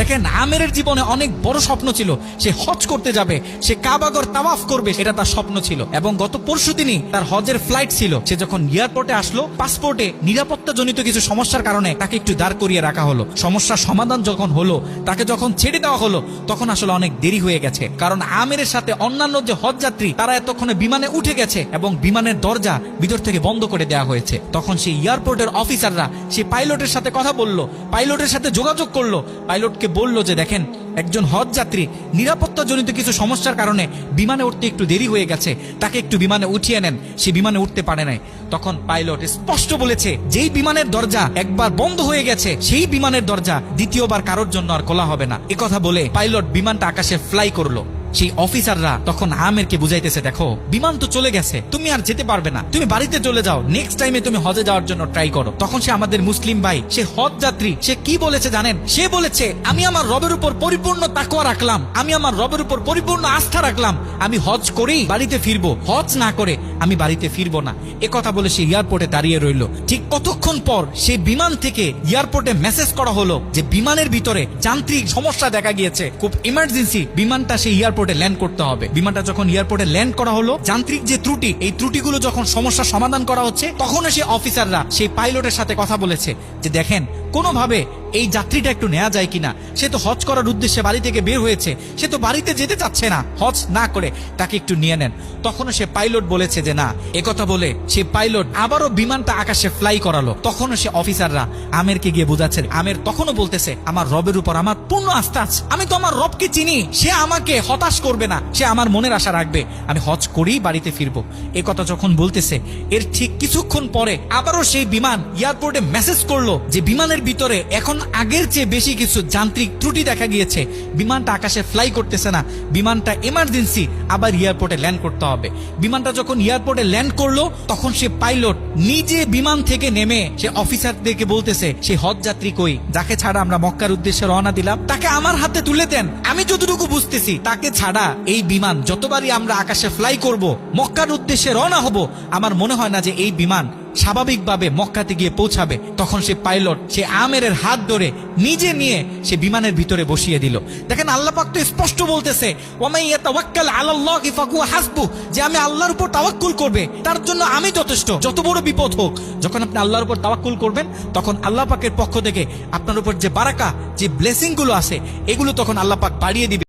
দেখেন আমেরের জীবনে অনেক বড় স্বপ্ন ছিল, সে হজ করতে যাবে, সে কাবাগর তাওয়াফ করবে, এটা তার স্বপ্ন ছিল। এবং গত পরশুদিনই তার হজের ফ্লাইট ছিল। সে যখন এয়ারপোর্টে আসলো, পাসপোর্টে নিরাপত্তা জনিত কিছু সমস্যার কারণে তাকে একটু দাঁড় করিয়ে রাখা হলো। সমস্যার সমাধান যখন হলো, তাকে যখন ছেড়ে দেওয়া হলো, তখন আসলে অনেক দেরি হয়ে গেছে। কারণ আমেরের সাথে অন্যান্য যে হজ যাত্রী তারা এতক্ষণে বিমানে উঠে গেছে এবং বিমানের দরজা ভিতর থেকে বন্ধ করে দেওয়া হয়েছে। তখন সেই এয়ারপোর্টের অফিসাররা সেই পাইলটের সাথে কথা বললো, পাইলটের সাথে যোগাযোগ করলো, পাইলটকে বলল যে দেখেন একজন হজ যাত্রী নিরাপত্তা জনিত কিছু সমস্যার কারণে বিমানে উঠতে একটু দেরি হয়ে গেছে, তাকে একটু বিমানে উঠিয়ে নেন, সে বিমানে উঠতে পারে নাই। তখন পাইলট স্পষ্ট বলেছে যেই বিমানের দরজা একবার বন্ধ হয়ে গেছে সেই বিমানের দরজা দ্বিতীয়বার কারোর জন্য আর খোলা হবে না। কথা বলে পাইলট বিমানটা আকাশে ফ্লাই করলো। সেই অফিসাররা তখন আমেরকে বুঝাইতেছে, দেখো বিমান তো চলে গেছে, তুমি আর যেতে পারবে না, তুমি বাড়িতে চলে যাও, নেক্সট টাইমে তুমি হজে যাওয়ার জন্য ট্রাই করো। তখন সে আমাদের মুসলিম ভাই, সে হজ যাত্রী, সে কি বলেছে জানেন? সে বলেছে আমি আমার রবের উপর পরিপূর্ণ তাকওয়া রাখলাম, আমি আমার রবের উপর পরিপূর্ণ আস্থা রাখলাম, আমি হজ করেই বাড়িতে ফিরবো, হজ না করে আমি বাড়িতে ফিরবো না। কথা বলে সে এয়ারপোর্টে দাঁড়িয়ে রইল। ঠিক কতক্ষণ পর সেই বিমান থেকে এয়ারপোর্টে মেসেজ করা হলো যে বিমানের ভিতরে যান্ত্রিক সমস্যা দেখা গিয়েছে, খুব ইমার্জেন্সি, বিমানটা সেই এয়ারপোর্টে ল্যান্ড করতে হবে। বিমানটা যখন এয়ারপোর্টে ল্যান্ড করা হলো, যান্ত্রিক যে ত্রুটি, এই ত্রুটিগুলো যখন সমস্যা সমাধান করা হচ্ছে, তখন সেই অফিসাররা সেই পাইলটের সাথে কথা বলেছে যে দেখেন কোনোভাবে এই যাত্রীটা একটু নেওয়া যায় কিনা, সে তো হজ করার উদ্দেশ্যে বাড়ি থেকে বের হয়েছে, সে তো বাড়িতে যেতে চাচ্ছে না, হজ না করে তাকে একটু নিয়ে নেন। তখনও সে পাইলট বলেছে যে না। কথা বলে সে পাইলট আবারও বিমানটা আকাশে ফ্লাই করালো। তখনও সে অফিসাররা আমেরকে গিয়ে বোঝাচ্ছে। আমের তখনও বলতেছে আমার রবের উপর আমার পূর্ণ আস্থা আছে, আমি তো আমার রবকে চিনি, সে আমাকে হতাশ করবে না, সে আমার মনের আশা রাখবে, আমি হজ করেই বাড়িতে ফিরবো। কথা যখন বলতেছে, এর ঠিক কিছুক্ষণ পরে আবারও সেই বিমান এয়ারপোর্টে মেসেজ করলো যে বিমানের ভিতরে এখন আগের চেয়ে বেশি কিছু যান্ত্রিক ত্রুটি দেখা গিয়েছে, বিমানটা আকাশে ফ্লাই করতেছে না, বিমানটা এমার্জেন্সি, আবার এয়ারপোর্টে ল্যান্ড করতে হবে। বিমানটা যখন এয়ারপোর্টে ল্যান্ড করলো, তখন সে পাইলট নিজে বিমান থেকে নেমে সে অফিসারদেরকে বলতেছে সেই হজ যাত্রী কই, যাকে ছাড়া আমরা মক্কার উদ্দেশ্যে রওনা দিলাম, তাকে আমার হাতে তুলে দেন। আমি যতটুকু বুঝতেছি তাকে ছাড়া এই বিমান যতবারই আমরা আকাশে ফ্লাই করব, মক্কার উদ্দেশ্যে রওনা হব, আমার মনে হয় না যে এই বিমান স্বাভাবিকভাবে মক্কাতে গিয়ে পৌঁছাবে। তখন সে পাইলট সে আমেরের হাত ধরে নিজে নিয়ে সে বিমানের ভিতরে বসিয়ে দিল। দেখেন আল্লাহ পাক তো স্পষ্ট বলতেছে ওয়ামাই ইয়াতাওয়াক্কাল আলাল্লাহি ফাহুয়া হাসবু, যে আমি আল্লাহর উপর তাওয়াক্কুল করবে তার জন্য আমি যথেষ্ট, যত বড় বিপদ হোক। যখন আপনি আল্লাহর উপর তাওয়াক্কুল করবেন, তখন আল্লাহ পাকের পক্ষ থেকে আপনার উপর যে বারাকা, যে ব্লেসিং গুলো আছে, এগুলো তখন আল্লাহ পাক বাড়িয়ে দিবে।